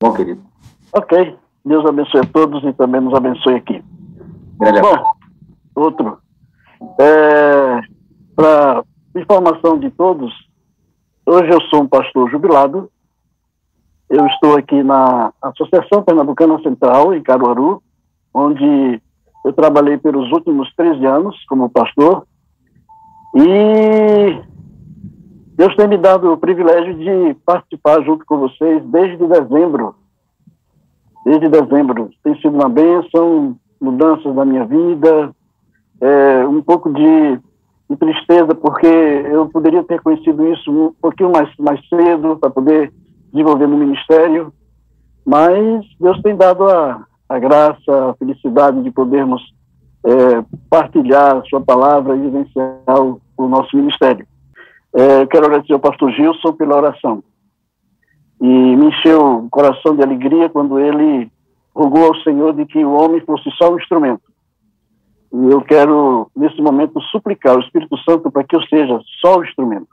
Bom, querido. Ok. Deus abençoe a todos e também nos abençoe aqui. Grande abraço. Bom, outro. Para informação de todos, hoje eu sou um pastor jubilado. Eu estou aqui na Associação Pernambucana Central, em Caruaru, onde eu trabalhei pelos últimos 13 anos como pastor. E Deus tem me dado o privilégio de participar junto com vocês desde dezembro. Desde dezembro. Tem sido uma bênção, mudanças na minha vida, um pouco de tristeza, porque eu poderia ter conhecido isso um pouquinho mais cedo, para poder desenvolver no ministério, mas Deus tem dado a graça, a felicidade de podermos partilhar a sua palavra e vivenciar o nosso ministério. Eu quero agradecer ao pastor Gilson pela oração. E me encheu o coração de alegria quando ele rogou ao Senhor de que o homem fosse só um instrumento. E eu quero, nesse momento, suplicar ao Espírito Santo para que eu seja só o instrumento.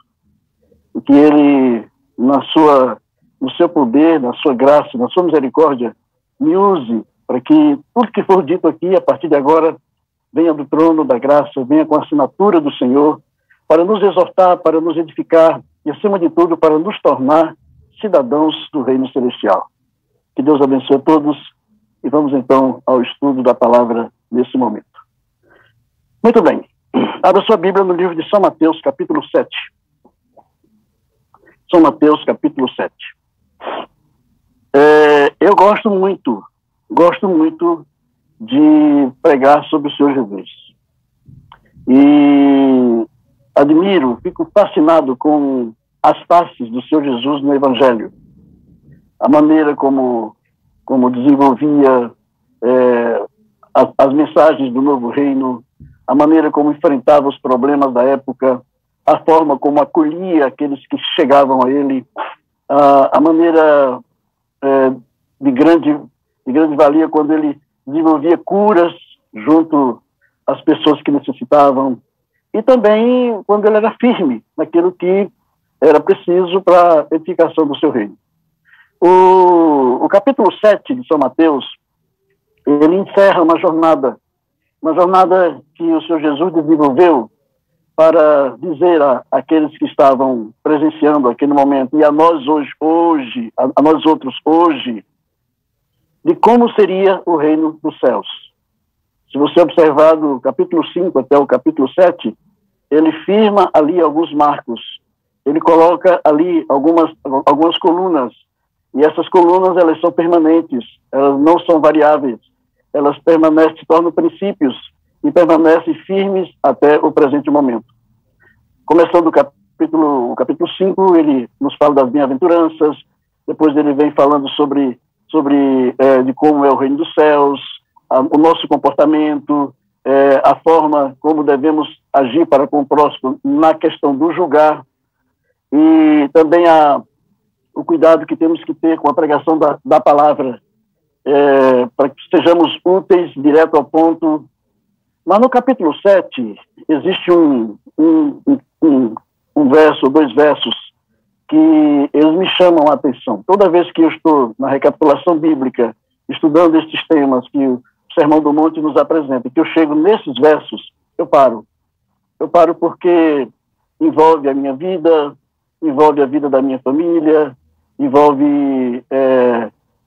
E que ele, no seu poder, na sua graça, na sua misericórdia, me use para que tudo que for dito aqui, a partir de agora, venha do trono da graça, venha com a assinatura do Senhor, para nos exortar, para nos edificar e, acima de tudo, para nos tornar cidadãos do reino celestial. Que Deus abençoe a todos e vamos então ao estudo da palavra nesse momento. Muito bem. Abra sua Bíblia no livro de São Mateus, capítulo 7. São Mateus, capítulo 7. Eu gosto muito de pregar sobre o Senhor Jesus. E admiro, fico fascinado com as faces do Senhor Jesus no Evangelho. A maneira como desenvolvia as mensagens do novo reino, a maneira como enfrentava os problemas da época, a forma como acolhia aqueles que chegavam a ele, a maneira de grande valia quando ele desenvolvia curas junto às pessoas que necessitavam, e também quando ele era firme naquilo que era preciso para a edificação do seu reino. O capítulo 7 de São Mateus, ele encerra uma jornada que o Senhor Jesus desenvolveu para dizer àqueles que estavam presenciando aquele momento, e a nós a nós outros hoje, de como seria o reino dos céus. Se você observar do capítulo 5 até o capítulo 7, ele firma ali alguns marcos. Ele coloca ali algumas colunas, e essas colunas elas são permanentes, elas não são variáveis, elas permanecem, se tornam princípios e permanecem firmes até o presente momento. Começando o capítulo 5, ele nos fala das bem-aventuranças, depois ele vem falando sobre de como é o reino dos céus, o nosso comportamento, a forma como devemos agir para com o próximo na questão do julgar, e também o cuidado que temos que ter com a pregação da palavra, para que sejamos úteis, direto ao ponto. Mas no capítulo 7, existe um verso, dois versos, que eles me chamam a atenção. Toda vez que eu estou na recapitulação bíblica, estudando estes temas que o Sermão do Monte nos apresenta, que eu chego nesses versos, eu paro. Eu paro porque envolve a minha vida, envolve a vida da minha família, envolve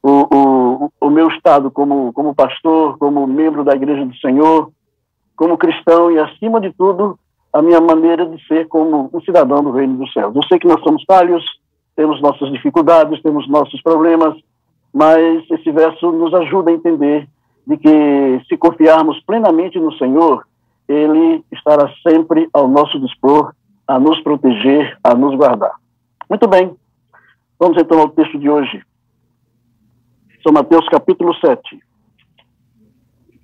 o meu estado como pastor, como membro da Igreja do Senhor, como cristão e, acima de tudo, a minha maneira de ser como um cidadão do reino dos céus. Eu sei que nós somos falhos, temos nossas dificuldades, temos nossos problemas, mas esse verso nos ajuda a entender de que, se confiarmos plenamente no Senhor, Ele estará sempre ao nosso dispor, a nos proteger, a nos guardar. Muito bem, vamos então ao texto de hoje. São Mateus capítulo 7,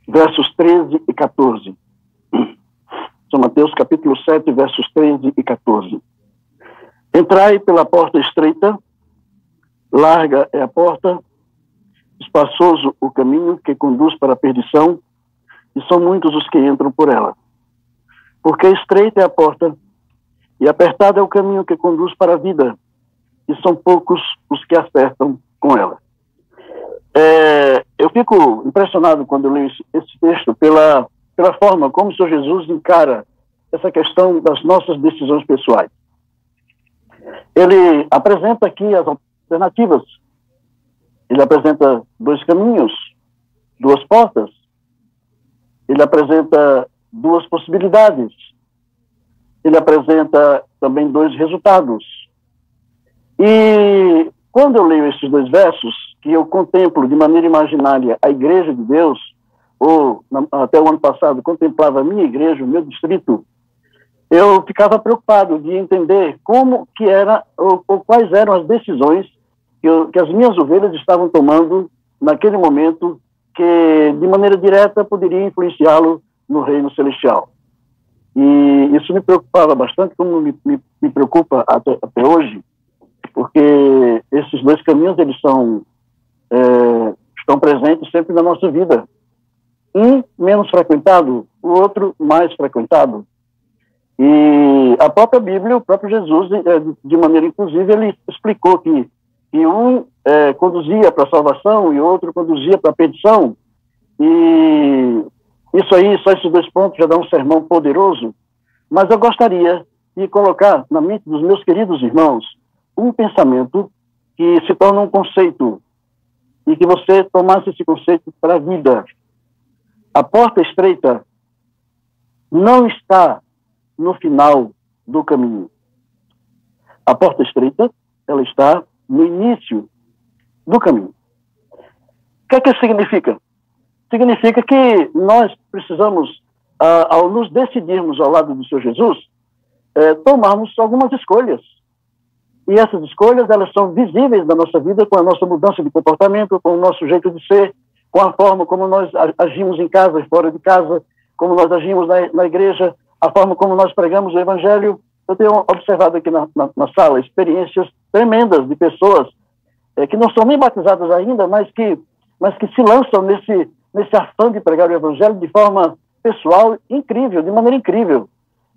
versos 13 e 14. São Mateus capítulo 7, versos 13 e 14. Entrai pela porta estreita, larga é a porta, espaçoso o caminho que conduz para a perdição, e são muitos os que entram por ela. Porque estreita é a porta, e apertado é o caminho que conduz para a vida, e são poucos os que acertam com ela. fico impressionado quando eu leio esse texto pela forma como o Senhor Jesus encara essa questão das nossas decisões pessoais. Ele apresenta aqui as alternativas. Ele apresenta 2 caminhos, 2 portas. Ele apresenta 2 possibilidades. Ele apresenta também 2 resultados. E quando eu leio esses 2 versos, que eu contemplo de maneira imaginária a Igreja de Deus, ou até o ano passado contemplava a minha igreja, o meu distrito, eu ficava preocupado de entender como que era, ou quais eram as decisões que as minhas ovelhas estavam tomando naquele momento, que de maneira direta poderia influenciá-lo no reino celestial. E isso me preocupava bastante, como me preocupa até hoje, porque esses 2 caminhos, eles estão presentes sempre na nossa vida. Um menos frequentado, o outro mais frequentado. E a própria Bíblia, o próprio Jesus, de maneira inclusive, ele explicou que um conduzia para a salvação e o outro conduzia para a perdição. E isso aí, só esses 2 pontos já dá um sermão poderoso, mas eu gostaria de colocar na mente dos meus queridos irmãos um pensamento que se torna um conceito e que você tomasse esse conceito para a vida. A porta estreita não está no final do caminho. A porta estreita, ela está no início do caminho. O que é que isso significa? Significa que nós precisamos, ao nos decidirmos ao lado do Senhor Jesus, tomarmos algumas escolhas. E essas escolhas, elas são visíveis na nossa vida com a nossa mudança de comportamento, com o nosso jeito de ser, com a forma como nós agimos em casa e fora de casa, como nós agimos na igreja, a forma como nós pregamos o Evangelho. Eu tenho observado aqui na sala experiências tremendas de pessoas que não são nem batizadas ainda, mas que se lançam nesse afã de pregar o Evangelho de forma pessoal, incrível, de maneira incrível.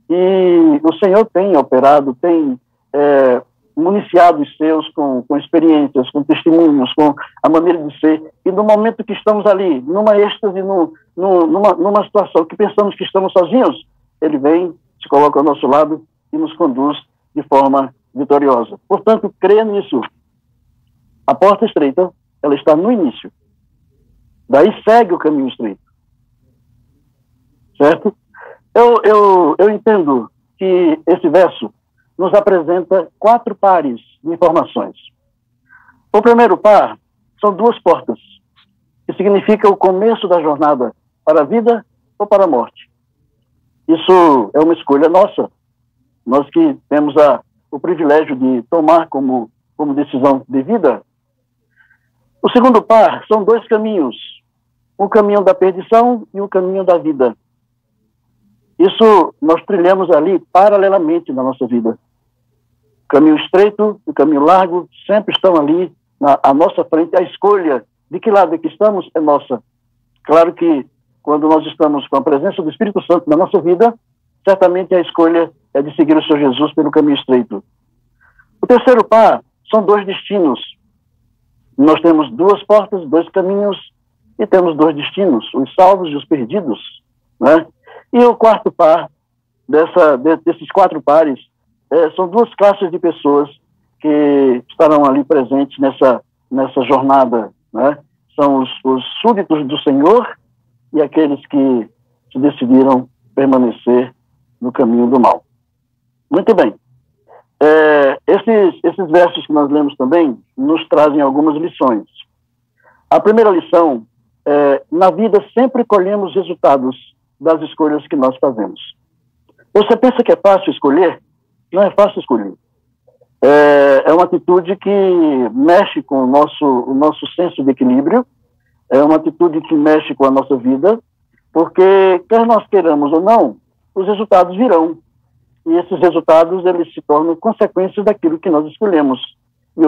E o Senhor tem operado, tem municiado os seus com experiências, com testemunhos, com a maneira de ser. E no momento que estamos ali, numa êxtase, numa situação que pensamos que estamos sozinhos, ele vem, se coloca ao nosso lado e nos conduz de forma vitoriosa. Portanto, creia nisso. A porta estreita, ela está no início. Daí segue o caminho estreito. Certo? Eu entendo que esse verso nos apresenta 4 pares de informações. O primeiro par são 2 portas, que significa o começo da jornada para a vida ou para a morte. Isso é uma escolha nossa. Nós que temos o privilégio de tomar como decisão de vida. O segundo par são 2 caminhos, o caminho da perdição e o caminho da vida. Isso nós trilhamos ali paralelamente na nossa vida. O caminho estreito e o caminho largo sempre estão ali à nossa frente. A escolha de que lado é que estamos é nossa. Claro que quando nós estamos com a presença do Espírito Santo na nossa vida, certamente a escolha é de seguir o Senhor Jesus pelo caminho estreito. O terceiro par são 2 destinos. Nós temos 2 portas, 2 caminhos e temos 2 destinos, os salvos e os perdidos, né? E o quarto par desses 4 pares são 2 classes de pessoas que estarão ali presentes nessa jornada, né? São os súditos do Senhor e aqueles que se decidiram permanecer no caminho do mal. Muito bem. Esses versos que nós lemos também nos trazem algumas lições. A primeira lição é: na vida sempre colhemos resultados das escolhas que nós fazemos. Você pensa que é fácil escolher? Não é fácil escolher. É uma atitude que mexe com o nosso senso de equilíbrio, é uma atitude que mexe com a nossa vida, porque quer nós queiramos ou não, os resultados virão. E esses resultados, eles se tornam consequências daquilo que nós escolhemos. E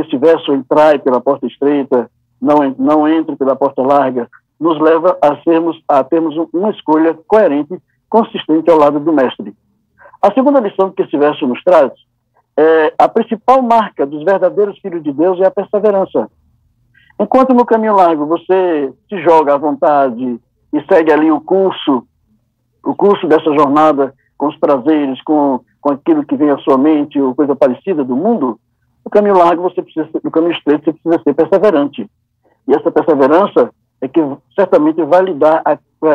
esse verso, entrai pela porta estreita, não entre pela porta larga, nos leva a termos uma escolha coerente, consistente ao lado do Mestre. A segunda lição que esse verso nos traz é: a principal marca dos verdadeiros filhos de Deus é a perseverança. Enquanto no caminho largo você se joga à vontade e segue ali o curso dessa jornada com os prazeres, com aquilo que vem à sua mente ou coisa parecida do mundo, no caminho largo no caminho estreito você precisa ser perseverante. E essa perseverança é que certamente vai lhe dar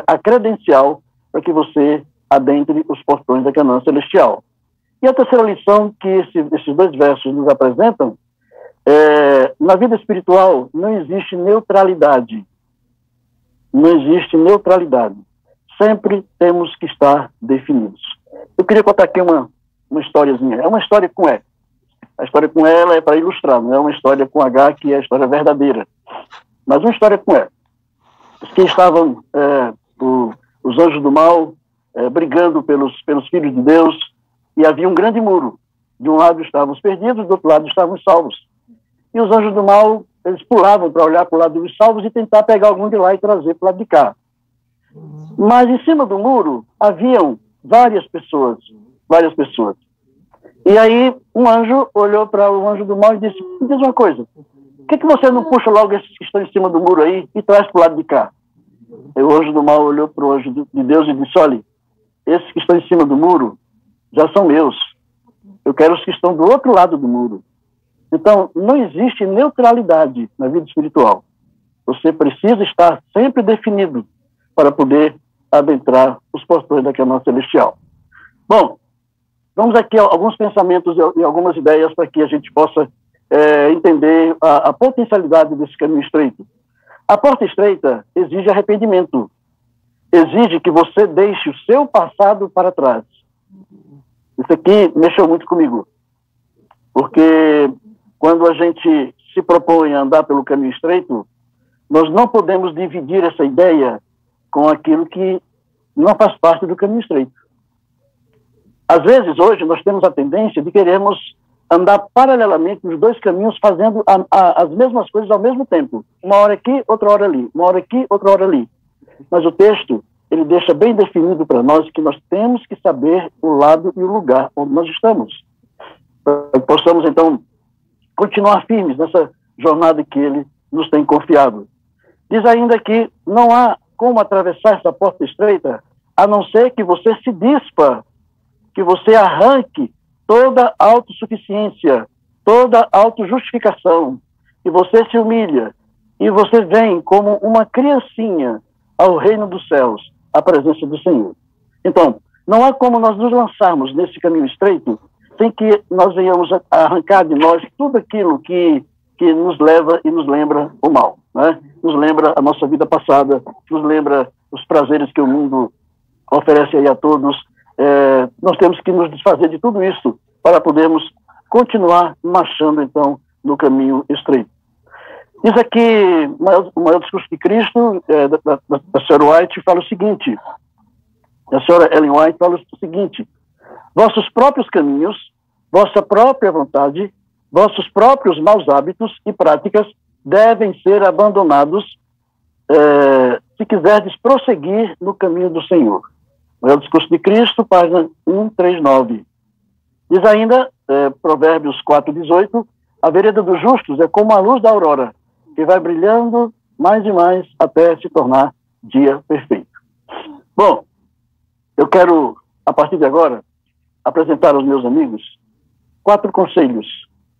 a credencial para que você adentre os portões da Canaã celestial. E a terceira lição que esses dois versos nos apresentam na vida espiritual não existe neutralidade. Não existe neutralidade. Sempre temos que estar definidos. Eu queria contar aqui uma historiazinha. É uma história com E. A história com ela é para ilustrar, não é uma história com H, que é a história verdadeira. Mas uma história com E. Os que estavam, os anjos do mal, brigando pelos filhos de Deus, e havia um grande muro. De um lado estavam os perdidos, do outro lado estavam os salvos. E os anjos do mal, eles pulavam para olhar para o lado dos salvos e tentar pegar algum de lá e trazer para o lado de cá. Mas em cima do muro haviam várias pessoas. E aí um anjo olhou para o anjo do mal e disse: me diz uma coisa, por que você não puxa logo esses que estão em cima do muro aí e traz para o lado de cá? E o anjo do mal olhou para o anjo de Deus e disse: olha, esses que estão em cima do muro já são meus. Eu quero os que estão do outro lado do muro. Então, não existe neutralidade na vida espiritual. Você precisa estar sempre definido para poder adentrar os portões da Canaã celestial. Bom, vamos aqui a alguns pensamentos e algumas ideias para que a gente possa entender a potencialidade desse caminho estreito. A porta estreita exige arrependimento. Exige que você deixe o seu passado para trás. Isso aqui mexeu muito comigo. Porque quando a gente se propõe a andar pelo caminho estreito, nós não podemos dividir essa ideia com aquilo que não faz parte do caminho estreito. Às vezes, hoje, nós temos a tendência de queremos andar paralelamente nos dois caminhos, fazendo as mesmas coisas ao mesmo tempo. Uma hora aqui, outra hora ali. Uma hora aqui, outra hora ali. Mas o texto, ele deixa bem definido para nós que nós temos que saber o lado e o lugar onde nós estamos. Para que possamos, então, continuar firmes nessa jornada que ele nos tem confiado. Diz ainda que não há como atravessar essa porta estreita, a não ser que você se dispa, que você arranque toda autossuficiência, toda autojustificação, que você se humilha e você vem como uma criancinha ao reino dos céus, à presença do Senhor. Então, não há como nós nos lançarmos nesse caminho estreito sem que nós venhamos a arrancar de nós tudo aquilo que nos leva e nos lembra o mal, né? Nos lembra a nossa vida passada, nos lembra os prazeres que o mundo oferece aí a todos. Nós temos que nos desfazer de tudo isso para podermos continuar marchando, então, no caminho estreito. Diz aqui, o maior discurso de Cristo, da senhora White, fala o seguinte, a senhora Ellen White fala o seguinte: vossos próprios caminhos, vossa própria vontade, vossos próprios maus hábitos e práticas devem ser abandonados se quiserdes prosseguir no caminho do Senhor. É o discurso de Cristo, página 139. Diz ainda, Provérbios 4:18, a vereda dos justos é como a luz da aurora, que vai brilhando mais e mais até se tornar dia perfeito. Bom, eu quero, a partir de agora, apresentar aos meus amigos 4 conselhos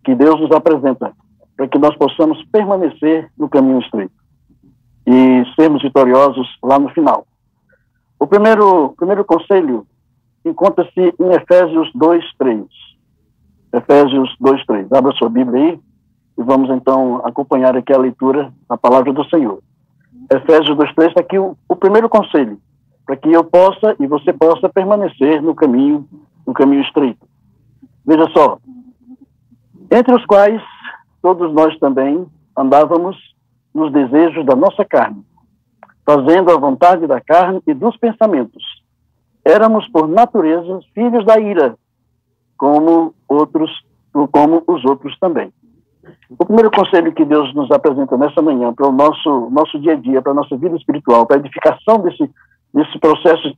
que Deus nos apresenta para que nós possamos permanecer no caminho estreito e sermos vitoriosos lá no final. O primeiro conselho encontra-se em Efésios 2:3. Efésios 2:3. Abra sua Bíblia aí e vamos então acompanhar aqui a leitura da palavra do Senhor. Efésios 2:3 está aqui o primeiro conselho, para que eu possa e você possa permanecer no caminho estreito. Veja só, entre os quais todos nós também andávamos nos desejos da nossa carne, fazendo a vontade da carne e dos pensamentos. Éramos, por natureza, filhos da ira, como os outros também. O primeiro conselho que Deus nos apresenta nessa manhã para o nosso dia a dia, para a nossa vida espiritual, para a edificação desse processo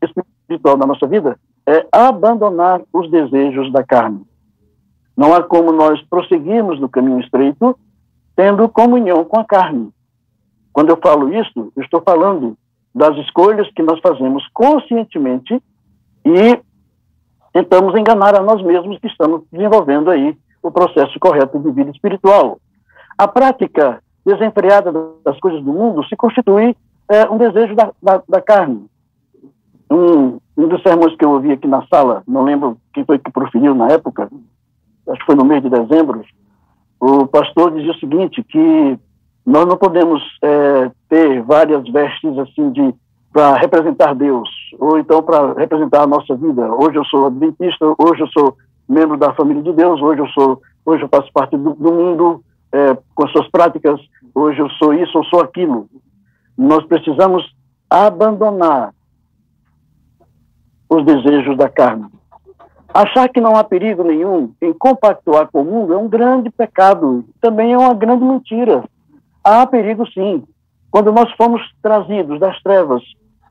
espiritual na nossa vida, é abandonar os desejos da carne. Não há como nós prosseguirmos no caminho estreito tendo comunhão com a carne. Quando eu falo isso, eu estou falando das escolhas que nós fazemos conscientemente e tentamos enganar a nós mesmos que estamos desenvolvendo aí o processo correto de vida espiritual. A prática desenfreada das coisas do mundo se constitui um desejo da carne. Um dos sermões que eu ouvi aqui na sala, não lembro quem foi que proferiu na época, acho que foi no mês de dezembro, o pastor dizia o seguinte, que nós não podemos ter várias vestes assim para representar Deus, ou então para representar a nossa vida. Hoje eu sou adventista, hoje eu sou membro da família de Deus, hoje eu faço parte do mundo com as suas práticas, hoje eu sou isso, eu sou aquilo. Nós precisamos abandonar os desejos da carne. Achar que não há perigo nenhum em compactuar com o mundo é um grande pecado, também é uma grande mentira. Há perigo sim. Quando nós fomos trazidos das trevas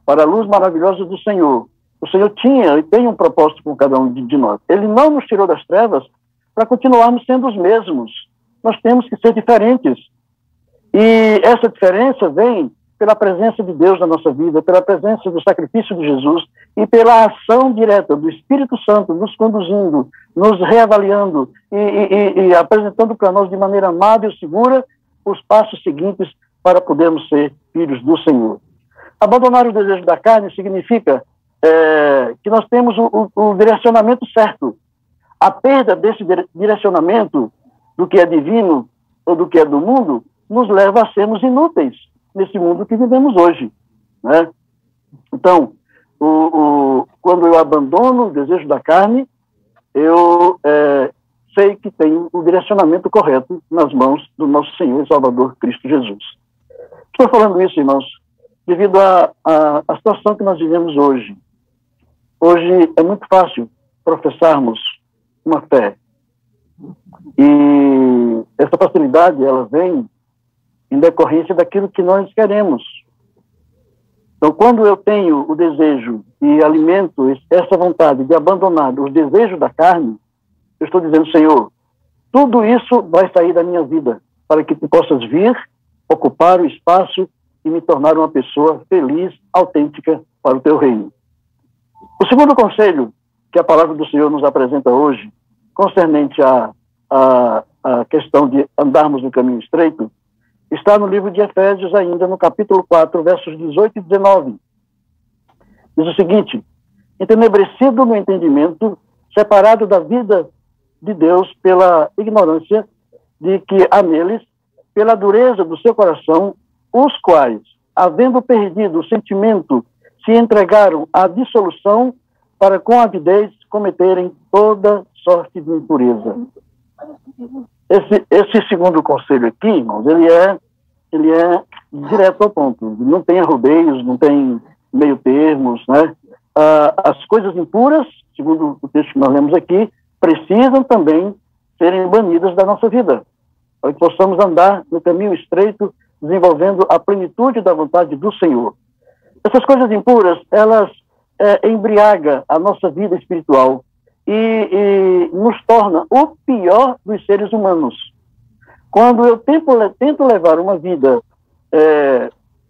para a luz maravilhosa do Senhor, o Senhor tinha e tem um propósito com cada um de nós. Ele não nos tirou das trevas para continuarmos sendo os mesmos. Nós temos que ser diferentes. E essa diferença vem pela presença de Deus na nossa vida, pela presença do sacrifício de Jesus e pela ação direta do Espírito Santo nos conduzindo, nos reavaliando e apresentando para nós de maneira amável e segura os passos seguintes para podermos ser filhos do Senhor. Abandonar o desejo da carne significa que nós temos o direcionamento certo. A perda desse direcionamento do que é divino ou do que é do mundo nos leva a sermos inúteis nesse mundo que vivemos hoje, né? Então, quando eu abandono o desejo da carne, eu sei que tenho o direcionamento correto nas mãos do nosso Senhor e Salvador Cristo Jesus. Estou falando isso, irmãos, devido à situação que nós vivemos hoje. Hoje é muito fácil professarmos uma fé. E essa facilidade, ela vem em decorrência daquilo que nós queremos. Então, quando eu tenho o desejo e alimento essa vontade de abandonar os desejos da carne, eu estou dizendo, Senhor, tudo isso vai sair da minha vida, para que tu possas vir, ocupar o espaço e me tornar uma pessoa feliz, autêntica para o teu reino. O segundo conselho que a palavra do Senhor nos apresenta hoje, concernente à questão de andarmos no caminho estreito, está no livro de Efésios ainda, no capítulo 4, versos 18 e 19. Diz o seguinte: entenebrecido no entendimento, separado da vida de Deus pela ignorância de que há neles, pela dureza do seu coração, os quais, havendo perdido o sentimento, se entregaram à dissolução para com avidez cometerem toda sorte de impureza. Esse segundo conselho aqui, irmãos, ele é direto ao ponto. Não tem arrodeios, não tem meio termos, né? As coisas impuras, segundo o texto que nós lemos aqui, precisam também serem banidas da nossa vida, para que possamos andar no caminho estreito, desenvolvendo a plenitude da vontade do Senhor. Essas coisas impuras, elas embriagam a nossa vida espiritual e nos torna o pior dos seres humanos. Quando eu tento levar uma vida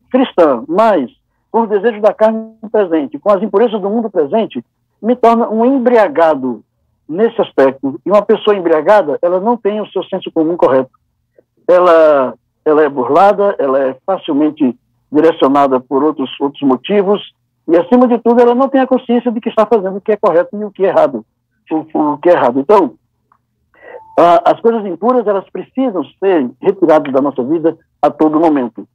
cristã, mas com os desejos da carne presente, com as impurezas do mundo presente, me torna um embriagado nesse aspecto. E uma pessoa embriagada, ela não tem o seu senso comum correto. Ela é burlada, ela é facilmente direcionada por outros motivos, e acima de tudo ela não tem a consciência de que está fazendo o que é correto e o que é errado. O que é errado. Então, as coisas impuras, elas precisam ser retiradas da nossa vida a todo momento.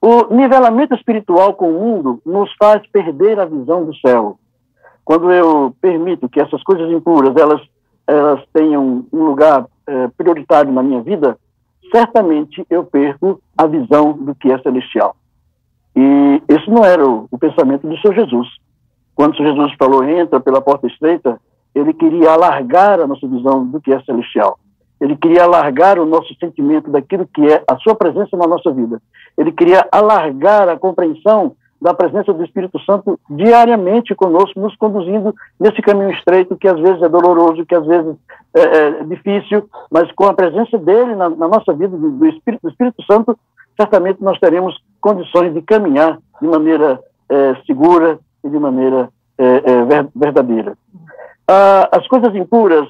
O nivelamento espiritual com o mundo nos faz perder a visão do céu. Quando eu permito que essas coisas impuras, elas tenham um lugar prioritário na minha vida, certamente eu perco a visão do que é celestial. E esse não era o pensamento do Senhor Jesus. Quando o Senhor Jesus falou, entra pela porta estreita, ele queria alargar a nossa visão do que é celestial. Ele queria alargar o nosso sentimento daquilo que é a sua presença na nossa vida. Ele queria alargar a compreensão da presença do Espírito Santo diariamente conosco, nos conduzindo nesse caminho estreito, que às vezes é doloroso, que às vezes é difícil, mas com a presença dele na nossa vida, do Espírito Santo, certamente nós teremos condições de caminhar de maneira segura e de maneira verdadeira. As coisas impuras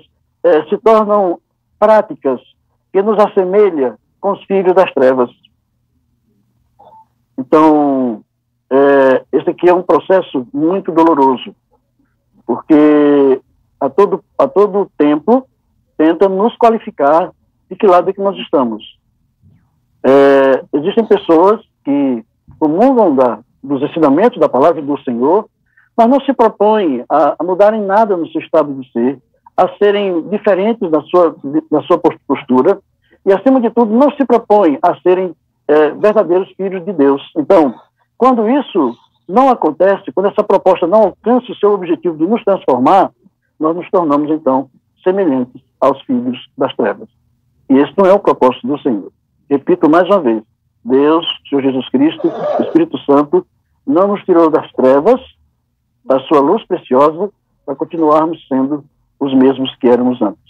se tornam práticas que nos assemelham com os filhos das trevas. Então, esse aqui é um processo muito doloroso, porque a todo tempo tenta nos qualificar de que lado é que nós estamos. Existem pessoas que comungam dos ensinamentos da palavra do Senhor, mas não se propõem a mudarem nada no seu estado de ser, a serem diferentes da sua postura, e, acima de tudo, não se propõem a serem verdadeiros filhos de Deus. Então, quando isso não acontece, quando essa proposta não alcança o seu objetivo de nos transformar, nós nos tornamos, então, semelhantes aos filhos das trevas. E esse não é o propósito do Senhor. Repito mais uma vez, Deus, Senhor Jesus Cristo, o Espírito Santo, não nos tirou das trevas, da sua luz preciosa, para continuarmos sendo os mesmos que éramos antes.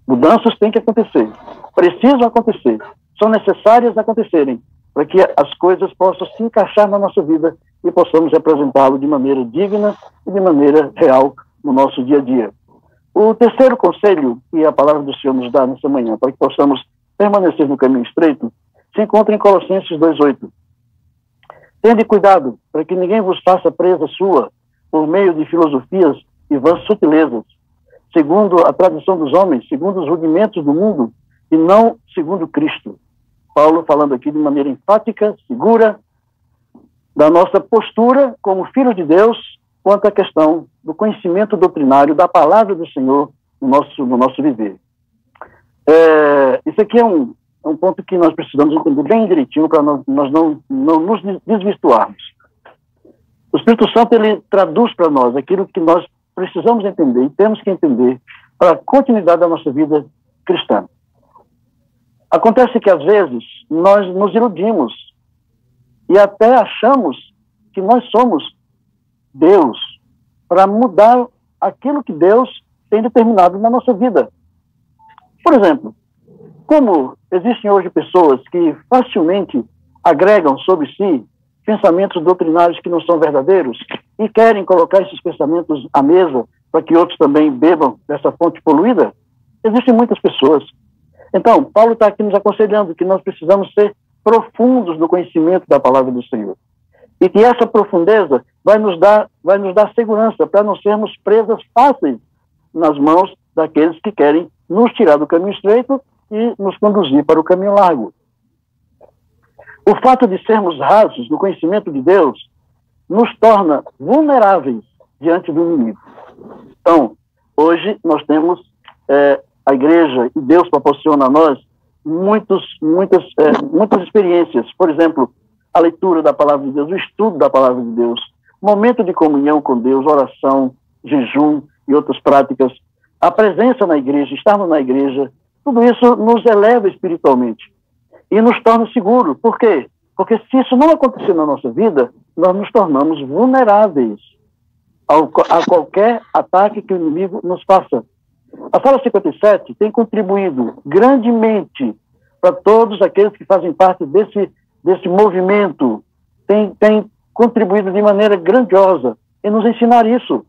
Mudanças têm que acontecer, precisam acontecer, são necessárias acontecerem, para que as coisas possam se encaixar na nossa vida e possamos representá-lo de maneira digna e de maneira real no nosso dia a dia. O terceiro conselho que a palavra do Senhor nos dá nessa manhã, para que possamos permanecer no caminho estreito, se encontra em Colossenses 2,8. Tende cuidado para que ninguém vos faça presa sua por meio de filosofias e vãs sutilezas, segundo a tradição dos homens, segundo os rudimentos do mundo, e não segundo Cristo. Paulo falando aqui de maneira enfática, segura, da nossa postura como filho de Deus quanto à questão do conhecimento doutrinário da palavra do Senhor no nosso viver. Isso aqui é um ponto que nós precisamos entender bem direitinho para nós não nos desvirtuarmos. O Espírito Santo, ele traduz para nós aquilo que nós precisamos entender e temos que entender para a continuidade da nossa vida cristã. Acontece que, às vezes, nós nos iludimos e até achamos que nós somos Deus para mudar aquilo que Deus tem determinado na nossa vida. Por exemplo, como existem hoje pessoas que facilmente agregam sobre si pensamentos doutrinários que não são verdadeiros e querem colocar esses pensamentos à mesa para que outros também bebam dessa fonte poluída, existem muitas pessoas. Então, Paulo está aqui nos aconselhando que nós precisamos ser profundos no conhecimento da palavra do Senhor. E que essa profundeza vai nos dar segurança para não sermos presas fáceis nas mãos daqueles que querem nos tirar do caminho estreito e nos conduzir para o caminho largo. O fato de sermos rasos no conhecimento de Deus nos torna vulneráveis diante do inimigo. Então, hoje nós temos a igreja e Deus proporciona a nós muitas experiências. Por exemplo, a leitura da palavra de Deus, o estudo da palavra de Deus, momento de comunhão com Deus, oração, jejum e outras práticas, a presença na igreja, estarmos na igreja, tudo isso nos eleva espiritualmente e nos torna seguros. Por quê? Porque se isso não acontecer na nossa vida, nós nos tornamos vulneráveis a qualquer ataque que o inimigo nos faça. A Sala 57 tem contribuído grandemente para todos aqueles que fazem parte desse movimento, tem contribuído de maneira grandiosa em nos ensinar isso.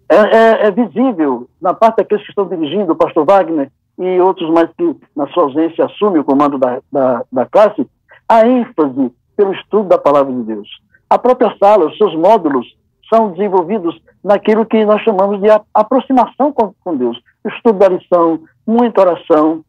É visível na parte daqueles que estão dirigindo, o pastor Wagner e outros mais que, na sua ausência, assumem o comando da classe, a ênfase pelo estudo da palavra de Deus. A própria sala, os seus módulos, são desenvolvidos naquilo que nós chamamos de aproximação com Deus. O estudo da lição, muita oração,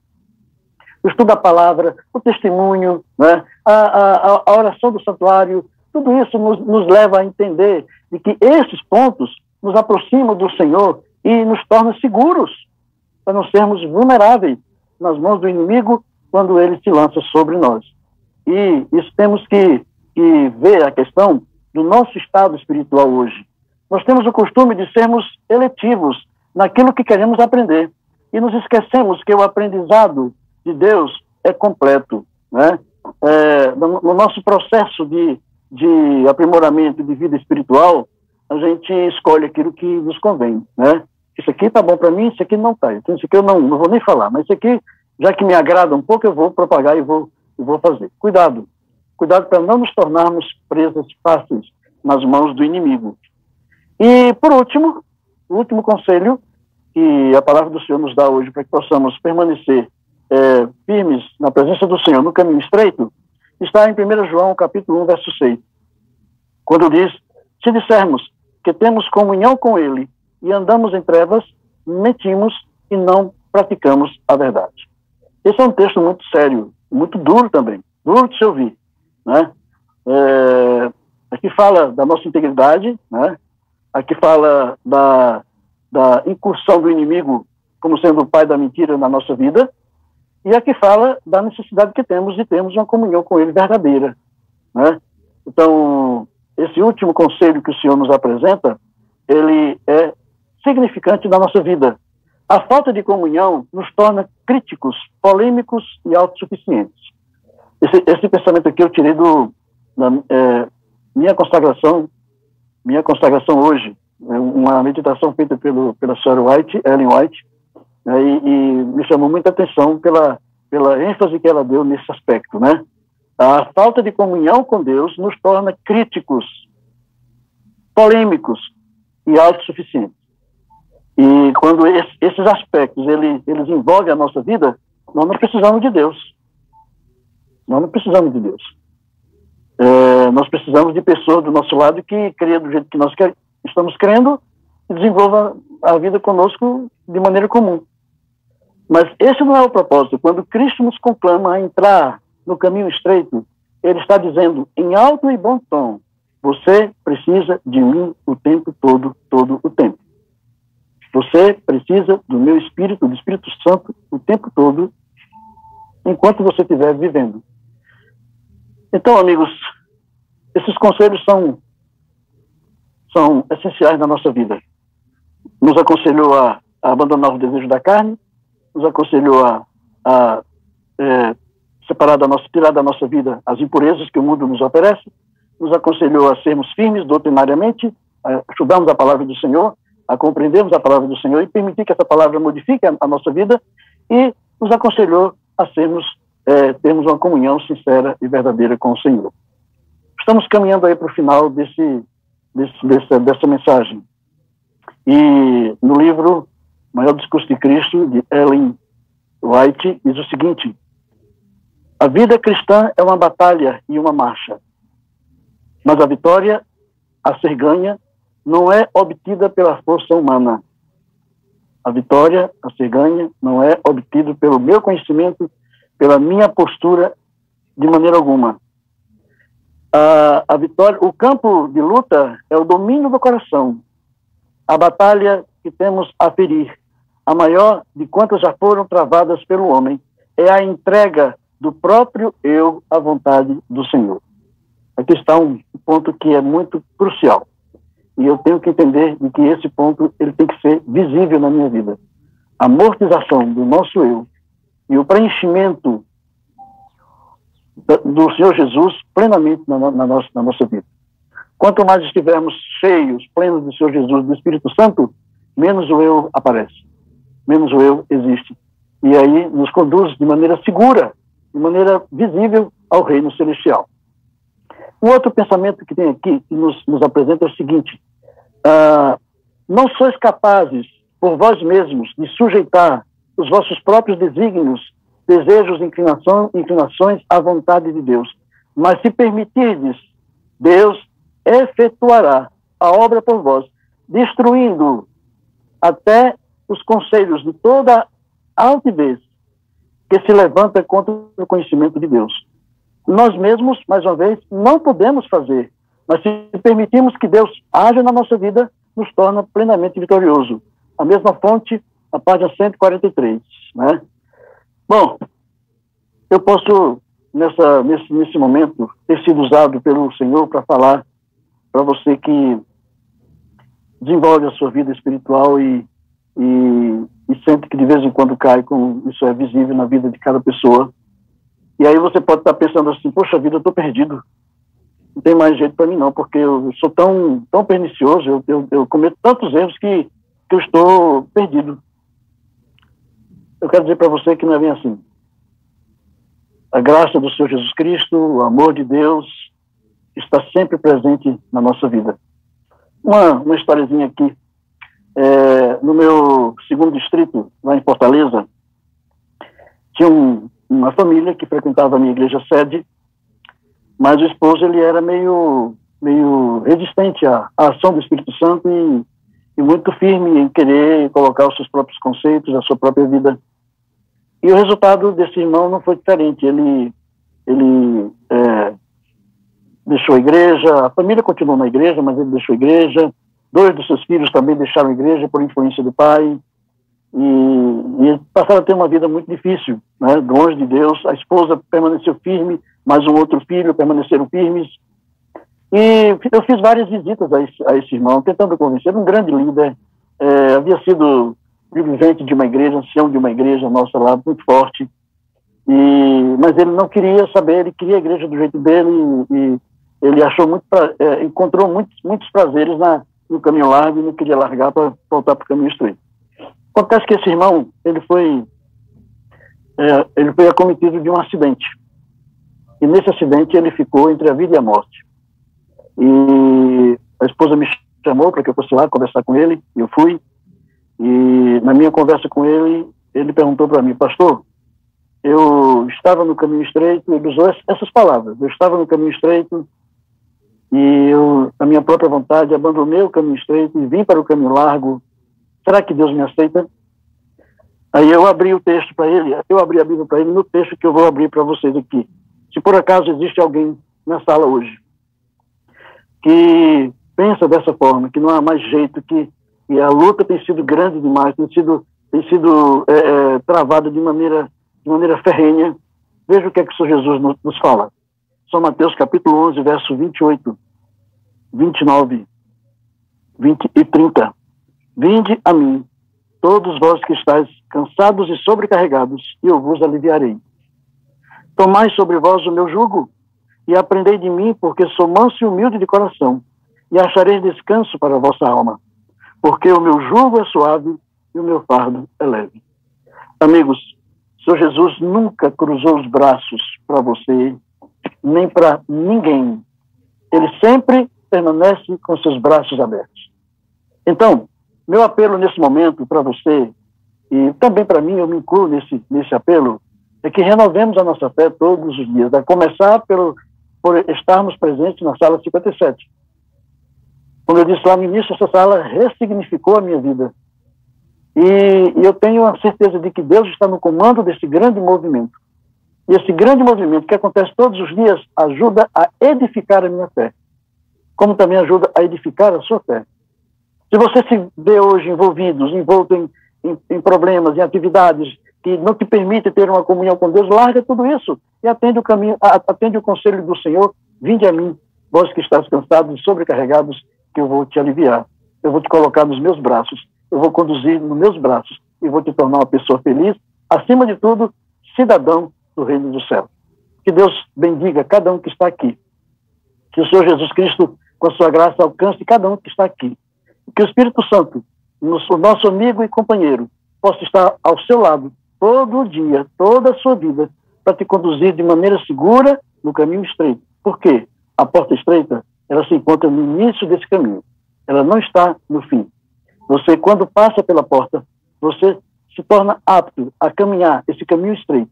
o estudo da palavra, o testemunho, né? a oração do santuário, tudo isso nos leva a entender de que esses pontos nos aproximam do Senhor e nos tornam seguros, para não sermos vulneráveis nas mãos do inimigo quando ele se lança sobre nós. E isso temos que ver a questão do nosso estado espiritual hoje. Nós temos o costume de sermos eletivos naquilo que queremos aprender e nos esquecemos que o aprendizado de Deus é completo, né? No nosso processo de de aprimoramento de vida espiritual, a gente escolhe aquilo que nos convém, né? Isso aqui tá bom para mim, isso aqui não tá. Então, isso aqui eu não vou nem falar, mas isso aqui, já que me agrada um pouco, eu vou propagar e vou fazer. Cuidado para não nos tornarmos presas fáceis nas mãos do inimigo. E, por último, o último conselho que a palavra do Senhor nos dá hoje para que possamos permanecer firmes na presença do Senhor no caminho estreito, está em 1 João, capítulo 1, verso 6, quando diz: se dissermos que temos comunhão com Ele e andamos em trevas, mentimos e não praticamos a verdade. Esse é um texto muito sério, muito duro também, duro de se ouvir, né? Aqui fala da nossa integridade, né? Aqui fala da incursão do inimigo como sendo o pai da mentira na nossa vida, e aqui fala da necessidade que temos de termos uma comunhão com Ele verdadeira, né? Então, esse último conselho que o Senhor nos apresenta, ele é significante na nossa vida. A falta de comunhão nos torna críticos, polêmicos e autossuficientes. Esse pensamento aqui eu tirei da minha consagração hoje, uma meditação feita pela senhora Ellen White, e me chamou muita atenção pela ênfase que ela deu nesse aspecto, né? A falta de comunhão com Deus nos torna críticos, polêmicos e autossuficientes. E quando esses aspectos eles envolvem a nossa vida, nós não precisamos de Deus. Nós não precisamos de Deus. Nós precisamos de pessoas do nosso lado que creiam do jeito que nós estamos crendo e desenvolvam a vida conosco de maneira comum. Mas esse não é o propósito. Quando Cristo nos conclama a entrar no caminho estreito, Ele está dizendo em alto e bom tom: você precisa de mim o tempo todo o tempo. Você precisa do meu Espírito, do Espírito Santo, o tempo todo, enquanto você estiver vivendo. Então, amigos, esses conselhos são essenciais na nossa vida. Nos aconselhou a abandonar o desejo da carne, nos aconselhou a tirar da nossa vida as impurezas que o mundo nos oferece, nos aconselhou a sermos firmes doutrinariamente, a estudarmos a palavra do Senhor, a compreendermos a palavra do Senhor e permitir que essa palavra modifique a nossa vida, e nos aconselhou a termos uma comunhão sincera e verdadeira com o Senhor. Estamos caminhando aí para o final dessa mensagem. E no livro Maior Discurso de Cristo, de Ellen White, diz o seguinte: a vida cristã é uma batalha e uma marcha, mas a vitória a ser ganha não é obtida pela força humana. A vitória a ser ganha não é obtida pelo meu conhecimento, pela minha postura, de maneira alguma. A vitória, o campo de luta é o domínio do coração. A batalha que temos a ferir, a maior de quantas já foram travadas pelo homem, é a entrega do próprio eu à vontade do Senhor. Aqui está um ponto que é muito crucial. E eu tenho que entender de que esse ponto ele tem que ser visível na minha vida. A amortização do nosso eu e o preenchimento do Senhor Jesus plenamente na nossa vida. Quanto mais estivermos cheios, plenos do Senhor Jesus, do Espírito Santo, menos o eu aparece, menos o eu existe. E aí nos conduz de maneira segura, de maneira visível ao reino celestial. Um outro pensamento que tem aqui, que nos apresenta, é o seguinte: não sois capazes, por vós mesmos, de sujeitar os vossos próprios desígnios, desejos, inclinações à vontade de Deus. Mas se permitirdes, Deus efetuará a obra por vós, destruindo até os conselhos de toda altivez que se levanta contra o conhecimento de Deus. Nós mesmos, mais uma vez, não podemos fazer, mas se permitirmos que Deus haja na nossa vida, nos torna plenamente vitorioso. A mesma fonte, a página 143, né? Bom, eu posso, nesse momento, ter sido usado pelo Senhor para falar para você que desenvolve a sua vida espiritual e sente que de vez em quando cai, como isso é visível na vida de cada pessoa. E aí você pode estar pensando assim: poxa vida, eu estou perdido. não tem mais jeito para mim não, porque eu sou tão pernicioso, eu cometo tantos erros que eu estou perdido. Eu quero dizer para você que não é bem assim. A graça do Senhor Jesus Cristo, o amor de Deus, está sempre presente na nossa vida. Uma historiazinha aqui. No meu segundo distrito, lá em Fortaleza, tinha uma família que frequentava a minha igreja sede, mas o esposo ele era meio resistente à ação do Espírito Santo e muito firme em querer colocar os seus próprios conceitos, a sua própria vida. E o resultado desse irmão não foi diferente. Ele deixou a igreja, a família continuou na igreja, mas ele deixou a igreja. 2 dos seus filhos também deixaram a igreja por influência do pai. E passaram a ter uma vida muito difícil, né, longe de Deus. A esposa permaneceu firme, mas um outro filho permaneceram firmes. E eu fiz várias visitas a esse irmão, tentando convencer. Um grande líder, havia sido dirigente de uma igreja, ancião de uma igreja nossa lá, muito forte. Mas ele não queria saber, ele queria a igreja do jeito dele e ele achou encontrou muitos prazeres no caminho largo e não queria largar para voltar para o caminho estreito. Acontece que esse irmão, ele foi acometido de um acidente. E nesse acidente ele ficou entre a vida e a morte. E a esposa me chamou para que eu fosse lá conversar com ele, e eu fui. E na minha conversa com ele, ele perguntou para mim: pastor, eu estava no caminho estreito, ele usou essas palavras, eu estava no caminho estreito e eu, na minha própria vontade, abandonei o caminho estreito e vim para o caminho largo. Será que Deus me aceita? Aí eu abri o texto para ele, eu abri a Bíblia para ele no texto que eu vou abrir para vocês aqui. Se por acaso existe alguém na sala hoje que pensa dessa forma, que não há mais jeito, que a luta tem sido grande demais, tem sido travada de maneira ferrenha, veja o que é que o Senhor Jesus nos fala. São Mateus capítulo 11, verso 28, 29, 20 e 30. Vinde a mim, todos vós que estáis cansados e sobrecarregados, e eu vos aliviarei. Tomai sobre vós o meu jugo, e aprendei de mim, porque sou manso e humilde de coração, e achareis descanso para a vossa alma, porque o meu jugo é suave e o meu fardo é leve. Amigos, o Senhor Jesus nunca cruzou os braços para você, nem para ninguém. Ele sempre permanece com seus braços abertos. Então, meu apelo nesse momento para você, e também para mim, eu me incluo nesse apelo, é que renovemos a nossa fé todos os dias, a começar por estarmos presentes na sala 57. Como eu disse lá no início, essa sala ressignificou a minha vida. E eu tenho a certeza de que Deus está no comando desse grande movimento. E esse grande movimento que acontece todos os dias ajuda a edificar a minha fé, como também ajuda a edificar a sua fé. Se você se vê hoje envolto em problemas, em atividades que não te permitem ter uma comunhão com Deus, larga tudo isso e atende o conselho do Senhor. Vinde a mim, vós que estáis cansados e sobrecarregados, que eu vou te aliviar. Eu vou te colocar nos meus braços, eu vou conduzir nos meus braços e vou te tornar uma pessoa feliz, acima de tudo, cidadão do reino do céu. Que Deus bendiga cada um que está aqui. Que o Senhor Jesus Cristo, com a sua graça, alcance cada um que está aqui. Que o Espírito Santo, nosso amigo e companheiro, possa estar ao seu lado todo dia, toda a sua vida, para te conduzir de maneira segura no caminho estreito. Por quê? A porta estreita, ela se encontra no início desse caminho. Ela não está no fim. Você, quando passa pela porta, você se torna apto a caminhar esse caminho estreito,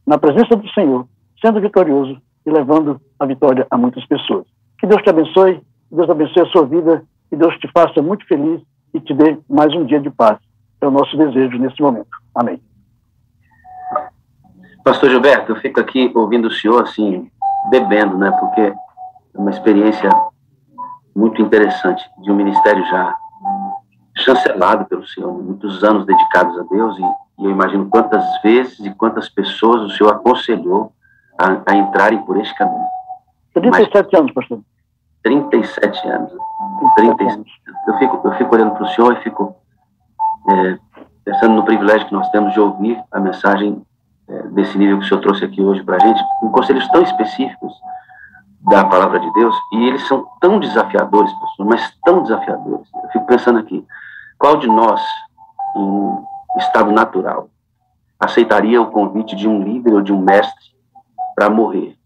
na presença do Senhor, sendo vitorioso e levando a vitória a muitas pessoas. Que Deus te abençoe, que Deus abençoe a sua vida, que Deus te faça muito feliz e te dê mais um dia de paz. É o nosso desejo nesse momento. Amém. Pastor Gilberto, eu fico aqui ouvindo o senhor, assim, bebendo, né? Porque é uma experiência muito interessante de um ministério já chancelado pelo Senhor, muitos anos dedicados a Deus, e eu imagino quantas vezes e quantas pessoas o Senhor aconselhou a entrarem por esse caminho. 37 anos, pastor. 37 anos. 37 anos. Eu fico olhando para o Senhor e fico pensando no privilégio que nós temos de ouvir a mensagem desse nível que o Senhor trouxe aqui hoje para a gente, com conselhos tão específicos, da palavra de Deus, e eles são tão desafiadores, pastor, mas tão desafiadores. Eu fico pensando aqui, qual de nós, em estado natural, aceitaria o convite de um líder ou de um mestre para morrer?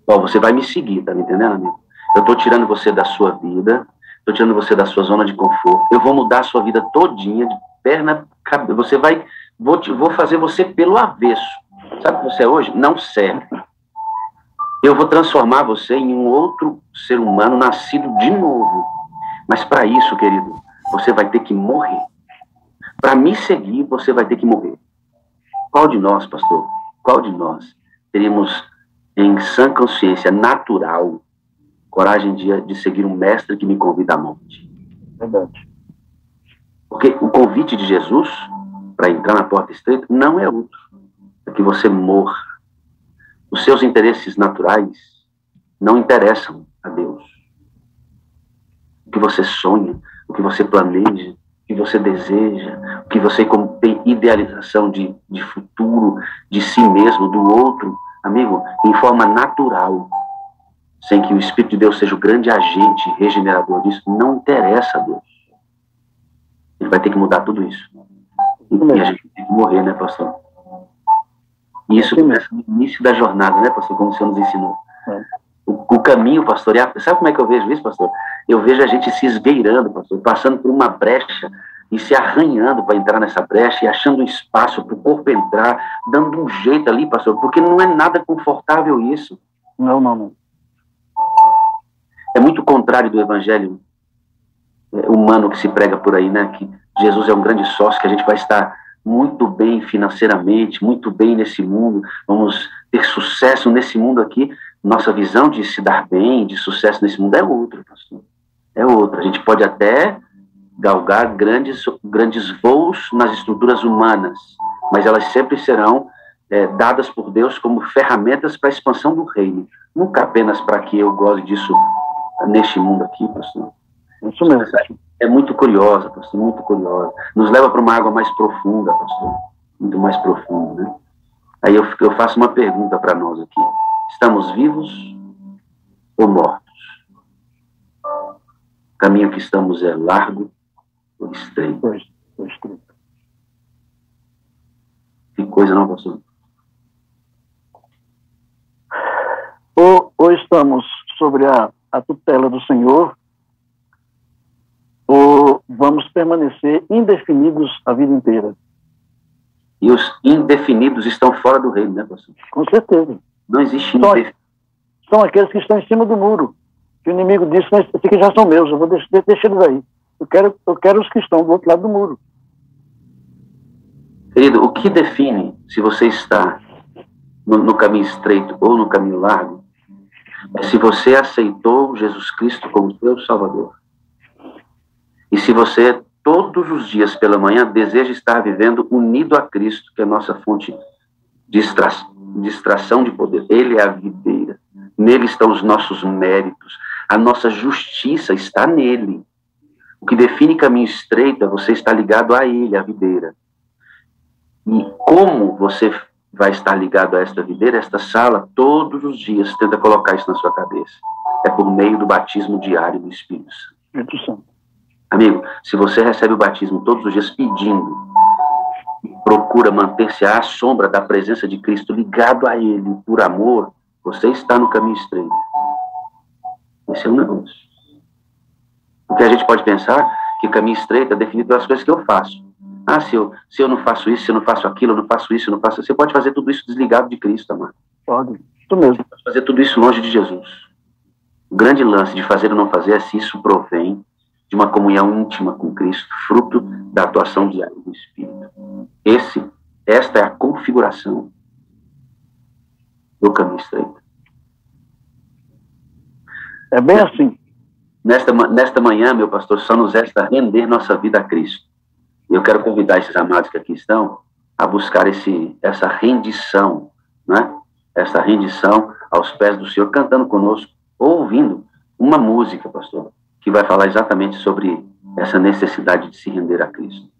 Bom, você vai me seguir, tá me entendendo, amigo? Eu estou tirando você da sua vida, estou tirando você da sua zona de conforto, eu vou mudar a sua vida todinha, de perna, cabeça, você vai, vou fazer você pelo avesso. Sabe o que você é hoje? Não serve. Eu vou transformar você em um outro ser humano nascido de novo. Mas para isso, querido, você vai ter que morrer. Para me seguir, você vai ter que morrer. Qual de nós, pastor, qual de nós teríamos em sã consciência natural coragem de seguir um mestre que me convida à morte? Verdade. Porque o convite de Jesus para entrar na porta estreita não é outro. É que você morra. Os seus interesses naturais não interessam a Deus. O que você sonha, o que você planeja, o que você deseja, o que você tem idealização de futuro, de si mesmo, do outro, amigo, em forma natural, sem que o Espírito de Deus seja o grande agente regenerador disso, não interessa a Deus. Ele vai ter que mudar tudo isso. E a gente tem que morrer, né, pastor? E isso começa no início da jornada, né, pastor? Como o senhor nos ensinou. O caminho, pastor, sabe como é que eu vejo isso, pastor? Eu vejo a gente se esgueirando, pastor, passando por uma brecha e se arranhando para entrar nessa brecha e achando um espaço para o corpo entrar, dando um jeito ali, pastor, porque não é nada confortável isso. Não. É muito contrário do evangelho humano que se prega por aí, né? Que Jesus é um grande sócio, que a gente vai estar muito bem financeiramente, muito bem nesse mundo, vamos ter sucesso nesse mundo aqui. Nossa visão de se dar bem, de sucesso nesse mundo é outra, pastor. É outra. A gente pode até galgar grandes voos nas estruturas humanas, mas elas sempre serão dadas por Deus como ferramentas para a expansão do reino. Nunca apenas para que eu goze disso neste mundo aqui, pastor. Isso mesmo. É muito curiosa, pastor, muito curiosa. Nos leva para uma água mais profunda, pastor. Muito mais profunda, né? Aí eu faço uma pergunta para nós aqui. Estamos vivos ou mortos? O caminho que estamos é largo ou estreito? Estreito. Que coisa, não, pastor? Ou estamos sobre a tutela do Senhor, ou vamos permanecer indefinidos a vida inteira. E os indefinidos estão fora do reino, né, pastor? Com certeza. Não existe indefinido. São aqueles que estão em cima do muro. Que o inimigo disse, mas esses aqui já são meus, eu vou deixar eles aí. Eu quero os que estão do outro lado do muro. Querido, o que define se você está no caminho estreito ou no caminho largo é se você aceitou Jesus Cristo como seu Salvador. E se você, todos os dias pela manhã, deseja estar vivendo unido a Cristo, que é a nossa fonte de extração de poder. Ele é a videira. Nele estão os nossos méritos. A nossa justiça está nele. O que define caminho estreito é você estar ligado a ele, a videira. E como você vai estar ligado a esta videira, esta sala, todos os dias, tenta colocar isso na sua cabeça. É por meio do batismo diário do Espírito Santo. Amigo, se você recebe o batismo todos os dias pedindo, procura manter-se à sombra da presença de Cristo, ligado a ele, por amor, você está no caminho estreito. Esse é um negócio. Porque a gente pode pensar que o caminho estreito é definido pelas coisas que eu faço. Ah, se eu não faço isso, se eu não faço aquilo, eu não faço isso, eu não faço... Você pode fazer tudo isso desligado de Cristo, amado. Pode. Isso mesmo. Você pode fazer tudo isso longe de Jesus. O grande lance de fazer ou não fazer é se isso provém de uma comunhão íntima com Cristo, fruto da atuação diária do Espírito. Esta é a configuração do caminho estreito. É bem assim. Nesta manhã, meu pastor, só nos resta render nossa vida a Cristo. E eu quero convidar esses amados que aqui estão a buscar essa rendição, né? Essa rendição aos pés do Senhor, cantando conosco, ou ouvindo uma música, pastor, que vai falar exatamente sobre essa necessidade de se render a Cristo.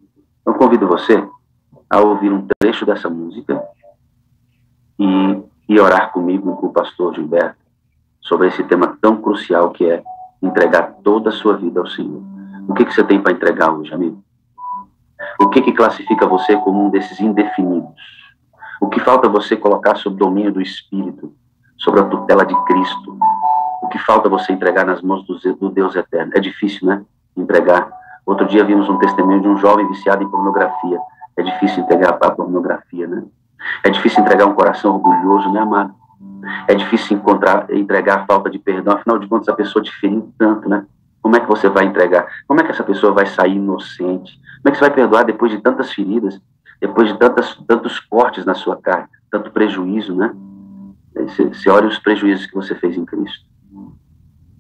Então, convido você a ouvir um trecho dessa música e orar comigo, com o pastor Gilberto, sobre esse tema tão crucial que é entregar toda a sua vida ao Senhor. O que você tem para entregar hoje, amigo? O que classifica você como um desses indefinidos? O que falta você colocar sob o domínio do Espírito, sobre a tutela de Cristo? O que falta você entregar nas mãos do Deus eterno? É difícil, né? Entregar. Outro dia vimos um testemunho de um jovem viciado em pornografia. É difícil entregar a pornografia, né? É difícil entregar um coração orgulhoso, né, amado? É difícil entregar a falta de perdão. Afinal de contas, a pessoa te feriu tanto, né? Como é que você vai entregar? Como é que essa pessoa vai sair inocente? Como é que você vai perdoar depois de tantas feridas? Depois de tantos cortes na sua carne? Tanto prejuízo, né? Você olha os prejuízos que você fez em Cristo.